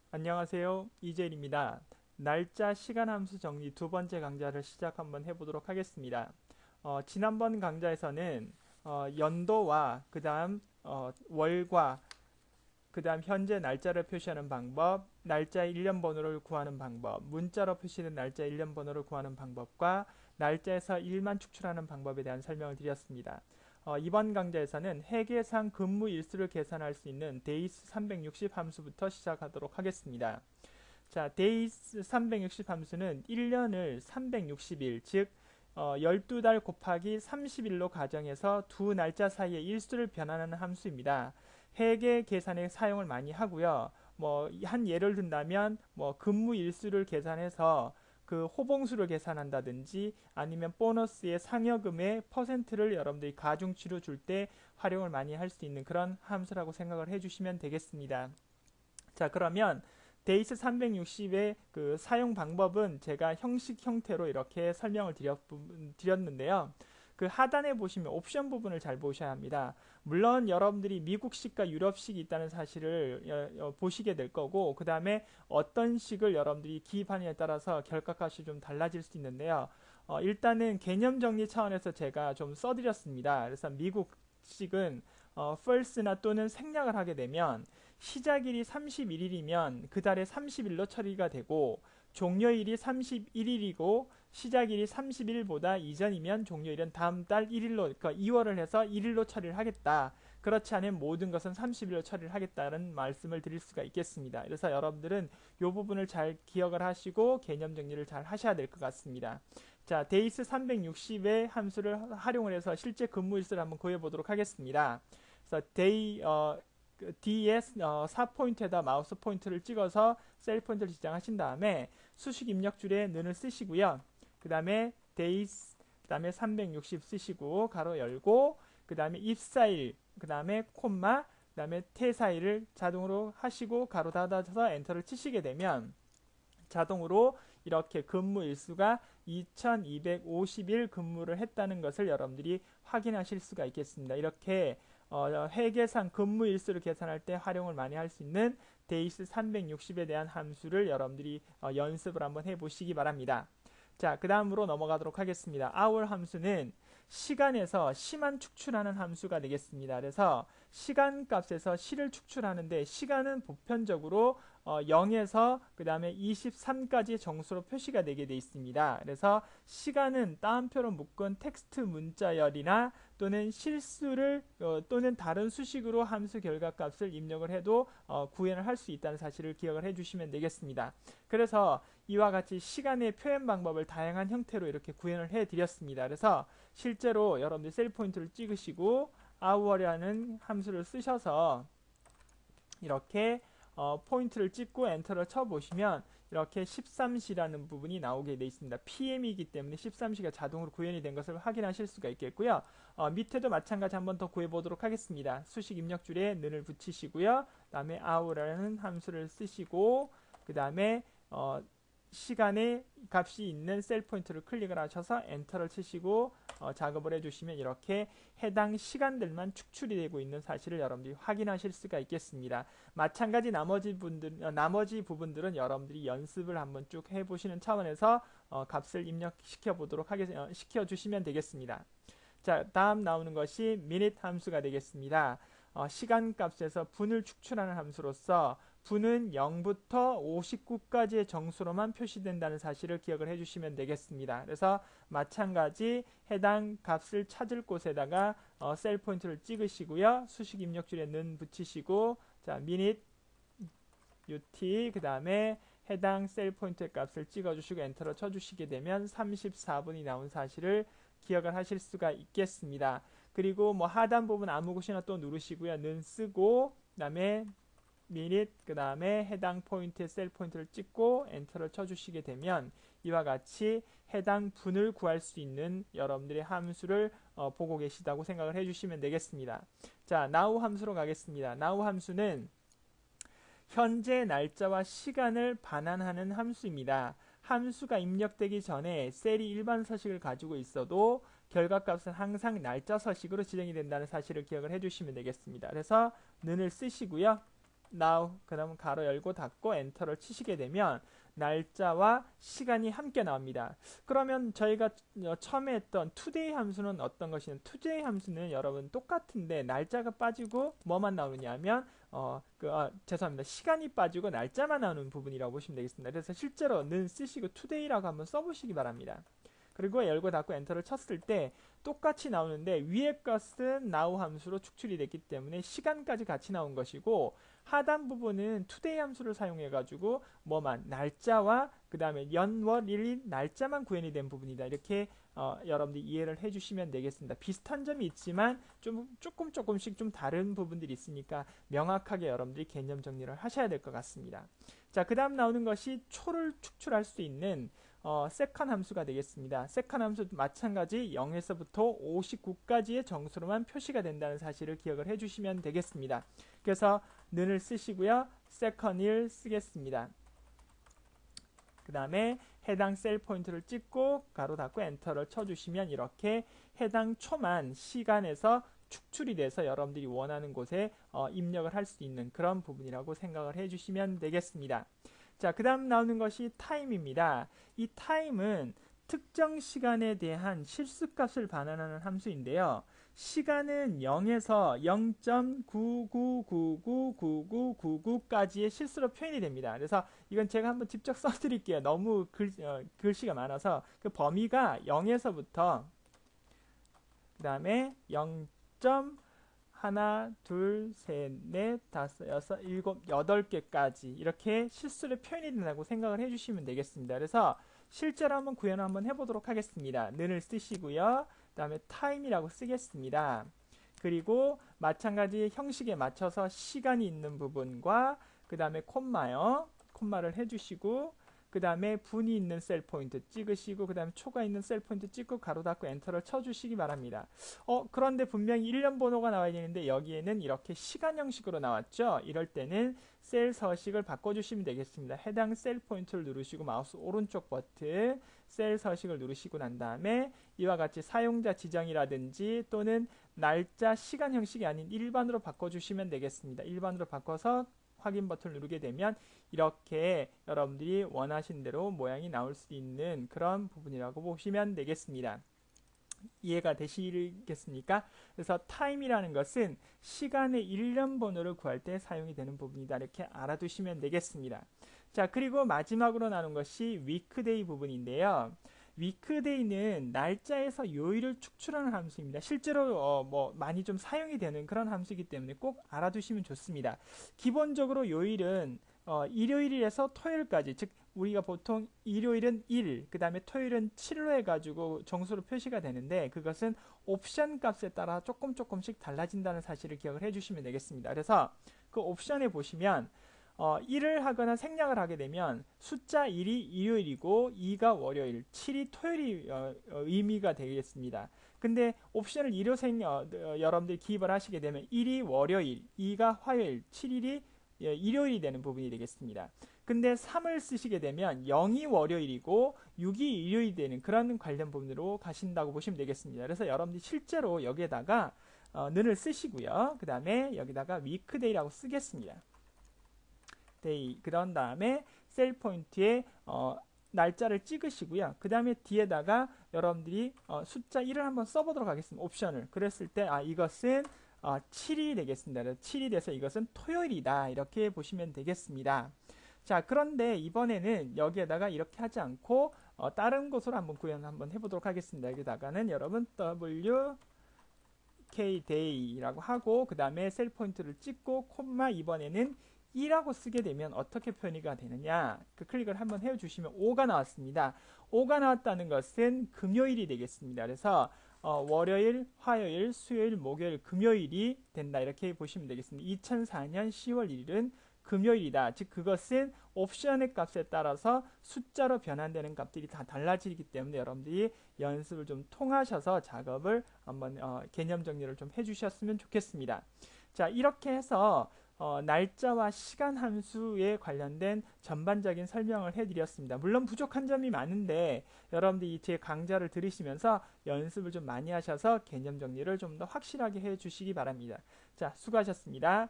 안녕하세요. 이재일입니다. 날짜 시간 함수 정리 두 번째 강좌를 시작 한번 해보도록 하겠습니다. 지난번 강좌에서는 연도와 그 다음 월과 그 다음 현재 날짜를 표시하는 방법, 날짜 일련 번호를 구하는 방법, 문자로 표시된 날짜 일련 번호를 구하는 방법과 날짜에서 일만 축출하는 방법에 대한 설명을 드렸습니다. 이번 강좌에서는 회계상 근무 일수를 계산할 수 있는 데이스 360 함수부터 시작하도록 하겠습니다. 자, 데이스 360 함수는 1년을 360일, 즉 12달 곱하기 30일로 가정해서 두 날짜 사이의 일수를 변환하는 함수입니다. 회계 계산에 사용을 많이 하고요. 뭐 한 예를 든다면 뭐 근무 일수를 계산해서 그 호봉수를 계산한다든지 아니면 보너스의 상여금의 퍼센트를 여러분들이 가중치로 줄 때 활용을 많이 할 수 있는 그런 함수라고 생각을 해주시면 되겠습니다. 자, 그러면 데이스 360의 그 사용 방법은 제가 형식 형태로 이렇게 설명을 드렸는데요. 그 하단에 보시면 옵션 부분을 잘 보셔야 합니다. 물론 여러분들이 미국식과 유럽식이 있다는 사실을 보시게 될 거고, 그 다음에 어떤 식을 여러분들이 기입하느냐에 따라서 결과값이 좀 달라질 수 있는데요. 일단은 개념 정리 차원에서 제가 좀 써드렸습니다. 그래서 미국식은 first나 또는 생략을 하게 되면 시작일이 31일이면 그 달에 30일로 처리가 되고, 종료일이 31일이고 시작일이 30일보다 이전이면 종료일은 다음 달 1일로, 그러니까 2월을 해서 1일로 처리를 하겠다. 그렇지 않으면 모든 것은 30일로 처리를 하겠다는 말씀을 드릴 수가 있겠습니다. 그래서 여러분들은 이 부분을 잘 기억을 하시고 개념 정리를 잘 하셔야 될 것 같습니다. 자, 데이스 360의 함수를 활용을 해서 실제 근무 일수를 한번 구해 보도록 하겠습니다. 그래서 D의 4포인트에다 마우스 포인트를 찍어서 셀 포인트를 지정하신 다음에 수식 입력줄에 는을 쓰시고요. 그 다음에 days, 그 다음에 360 쓰시고 가로 열고, 그 다음에 입사일, 그 다음에 콤마, 그 다음에 퇴사일을 자동으로 하시고 가로 닫아서 엔터를 치시게 되면 자동으로 이렇게 근무 일수가 2250일 근무를 했다는 것을 여러분들이 확인하실 수가 있겠습니다. 이렇게 회계상 근무 일수를 계산할 때 활용을 많이 할 수 있는 데이스 360에 대한 함수를 여러분들이 연습을 한번 해보시기 바랍니다. 자, 그 다음으로 넘어가도록 하겠습니다. hour 함수는 시간에서 시만 축출하는 함수가 되겠습니다. 그래서 시간 값에서 시를 축출하는데 시간은 보편적으로 0에서 그 다음에 23까지 정수로 표시가 되게 되어 있습니다. 그래서 시간은 따옴표로 묶은 텍스트 문자열이나 또는 실수를 또는 다른 수식으로 함수 결과값을 입력을 해도 구현을 할 수 있다는 사실을 기억을 해주시면 되겠습니다. 그래서 이와 같이 시간의 표현 방법을 다양한 형태로 이렇게 구현을 해드렸습니다. 그래서 실제로 여러분들 셀 포인트를 찍으시고 hour이라는 함수를 쓰셔서 이렇게 포인트를 찍고 엔터를 쳐보시면 이렇게 13시라는 부분이 나오게 되어 있습니다. PM이기 때문에 13시가 자동으로 구현이 된 것을 확인하실 수가 있겠고요. 밑에도 마찬가지 한번 더 구해보도록 하겠습니다. 수식 입력줄에 는을 붙이시고요. 그 다음에 hour라는 함수를 쓰시고 그 다음에 시간의 값이 있는 셀 포인트를 클릭을 하셔서 엔터를 치시고 작업을 해주시면 이렇게 해당 시간들만 축출이 되고 있는 사실을 여러분들이 확인하실 수가 있겠습니다. 마찬가지 나머지 부분들은 여러분들이 연습을 한번 쭉 해보시는 차원에서 값을 입력시켜 보도록 시켜 주시면 되겠습니다. 자, 다음 나오는 것이 minute 함수가 되겠습니다. 시간 값에서 분을 축출하는 함수로서 분은 0부터 59까지의 정수로만 표시된다는 사실을 기억을 해주시면 되겠습니다. 그래서 마찬가지 해당 값을 찾을 곳에다가 셀 포인트를 찍으시고요. 수식 입력줄에 는 붙이시고 자, minute ut 그 다음에 해당 셀 포인트의 값을 찍어주시고 엔터를 쳐주시게 되면 34분이 나온 사실을 기억을 하실 수가 있겠습니다. 그리고 뭐 하단 부분 아무 곳이나 또 누르시고요. 는 쓰고 그 다음에 minute 그 다음에 해당 포인트의 셀 포인트를 찍고 엔터를 쳐주시게 되면 이와 같이 해당 분을 구할 수 있는 여러분들의 함수를 보고 계시다고 생각을 해주시면 되겠습니다. 자, now 함수로 가겠습니다. now 함수는 현재 날짜와 시간을 반환하는 함수입니다. 함수가 입력되기 전에 셀이 일반 서식을 가지고 있어도 결과값은 항상 날짜 서식으로 지정이 된다는 사실을 기억을 해주시면 되겠습니다. 그래서 는을 쓰시고요. now 그다음 가로 열고 닫고 엔터를 치시게 되면 날짜와 시간이 함께 나옵니다. 그러면 저희가 처음에 했던 today 함수는 어떤 것이냐? today 함수는 여러분 똑같은데 날짜가 빠지고 뭐만 나오느냐면 죄송합니다. 시간이 빠지고 날짜만 나오는 부분이라고 보시면 되겠습니다. 그래서 실제로는 쓰시고 today라고 한번 써보시기 바랍니다. 그리고 열고 닫고 엔터를 쳤을 때 똑같이 나오는데 위의 것은 now 함수로 축출이 됐기 때문에 시간까지 같이 나온 것이고 하단 부분은 today 함수를 사용해 가지고 뭐만 날짜와 그 다음에 연, 월, 일, 날짜만 구현이 된 부분이다. 이렇게 여러분들이 이해를 해주시면 되겠습니다. 비슷한 점이 있지만 조금씩 좀 다른 부분들이 있으니까 명확하게 여러분들이 개념 정리를 하셔야 될 것 같습니다. 자, 그 다음 나오는 것이 초를 축출할 수 있는 세컨 함수가 되겠습니다. 세컨 함수도 마찬가지 0에서부터 59까지의 정수로만 표시가 된다는 사실을 기억을 해주시면 되겠습니다. 그래서 는을 쓰시고요. second을 쓰겠습니다. 그 다음에 해당 셀 포인트를 찍고 가로 닫고 엔터를 쳐주시면 이렇게 해당 초만 시간에서 축출이 돼서 여러분들이 원하는 곳에 입력을 할 수 있는 그런 부분이라고 생각을 해주시면 되겠습니다. 자, 그 다음 나오는 것이 time입니다. 이 time은 특정 시간에 대한 실수값을 반환하는 함수인데요. 시간은 0에서 0.99999999까지의 실수로 표현이 됩니다. 그래서 이건 제가 한번 직접 써드릴게요. 너무 글씨가 많아서 그 범위가 0에서부터 그 다음에 0. 하나, 둘, 셋, 넷, 다섯, 여섯, 일곱, 여덟 개까지 이렇게 실수를 표현이 된다고 생각을 해주시면 되겠습니다. 그래서 실제로 한번 구현을 한번 해보도록 하겠습니다. 는을 쓰시고요. 그 다음에 time이라고 쓰겠습니다. 그리고 마찬가지 형식에 맞춰서 시간이 있는 부분과 그 다음에 콤마요. 콤마를 해주시고 그 다음에 분이 있는 셀 포인트 찍으시고 그 다음에 초가 있는 셀 포인트 찍고 가로 닫고 엔터를 쳐주시기 바랍니다. 그런데 분명히 1년 번호가 나와야 되는데 여기에는 이렇게 시간 형식으로 나왔죠. 이럴 때는 셀 서식을 바꿔주시면 되겠습니다. 해당 셀 포인트를 누르시고 마우스 오른쪽 버튼 셀 서식을 누르시고 난 다음에 이와 같이 사용자 지정이라든지 또는 날짜 시간 형식이 아닌 일반으로 바꿔주시면 되겠습니다. 일반으로 바꿔서 확인 버튼을 누르게 되면 이렇게 여러분들이 원하신 대로 모양이 나올 수 있는 그런 부분이라고 보시면 되겠습니다. 이해가 되시겠습니까? 그래서 time이라는 것은 시간의 1년 번호를 구할 때 사용이 되는 부분이다. 이렇게 알아두시면 되겠습니다. 자, 그리고 마지막으로 나눈 것이 weekday 부분인데요. weekday는 날짜에서 요일을 축출하는 함수입니다. 실제로 많이 좀 사용이 되는 그런 함수이기 때문에 꼭 알아두시면 좋습니다. 기본적으로 요일은 일요일에서 토요일까지, 즉 우리가 보통 일요일은 1, 그 다음에 토요일은 7로 해가지고 정수로 표시가 되는데 그것은 옵션 값에 따라 조금씩 달라진다는 사실을 기억을 해주시면 되겠습니다. 그래서 그 옵션에 보시면 1을 하거나 생략을 하게 되면 숫자 1이 일요일이고 2가 월요일, 7이 토요일이 의미가 되겠습니다. 근데 옵션을 2로 여러분들이 기입을 하시게 되면 1이 월요일, 2가 화요일, 7일이 일요일이 되는 부분이 되겠습니다. 근데 3을 쓰시게 되면 0이 월요일이고 6이 일요일이 되는 그런 관련 부분으로 가신다고 보시면 되겠습니다. 그래서 여러분들이 실제로 여기에다가 는을 쓰시고요. 그 다음에 여기다가 weekday라고 쓰겠습니다. day 그런 다음에 셀 포인트에 날짜를 찍으시고요. 그 다음에 뒤에다가 여러분들이 숫자 1을 한번 써보도록 하겠습니다. 옵션을. 그랬을 때 이것은 7이 되겠습니다. 7이 돼서 이것은 토요일이다. 이렇게 보시면 되겠습니다. 자, 그런데 이번에는 여기에다가 이렇게 하지 않고 다른 곳으로 한번 구현 한번 해보도록 하겠습니다. 여기다가는 여러분 wkday라고 하고 그 다음에 셀 포인트를 찍고 콤마 이번에는 2라고 쓰게 되면 어떻게 표현이가 되느냐, 그 클릭을 한번 해주시면 5가 나왔습니다. 5가 나왔다는 것은 금요일이 되겠습니다. 그래서 월요일, 화요일, 수요일, 목요일, 금요일이 된다. 이렇게 보시면 되겠습니다. 2004년 10월 1일은 금요일이다. 즉 그것은 옵션의 값에 따라서 숫자로 변환되는 값들이 다 달라지기 때문에 여러분들이 연습을 좀 통하셔서 작업을 한번 개념 정리를 좀 해주셨으면 좋겠습니다. 자, 이렇게 해서 날짜와 시간 함수에 관련된 전반적인 설명을 해드렸습니다. 물론 부족한 점이 많은데 여러분들이 제 강좌를 들으시면서 연습을 좀 많이 하셔서 개념 정리를 좀 더 확실하게 해주시기 바랍니다. 자, 수고하셨습니다.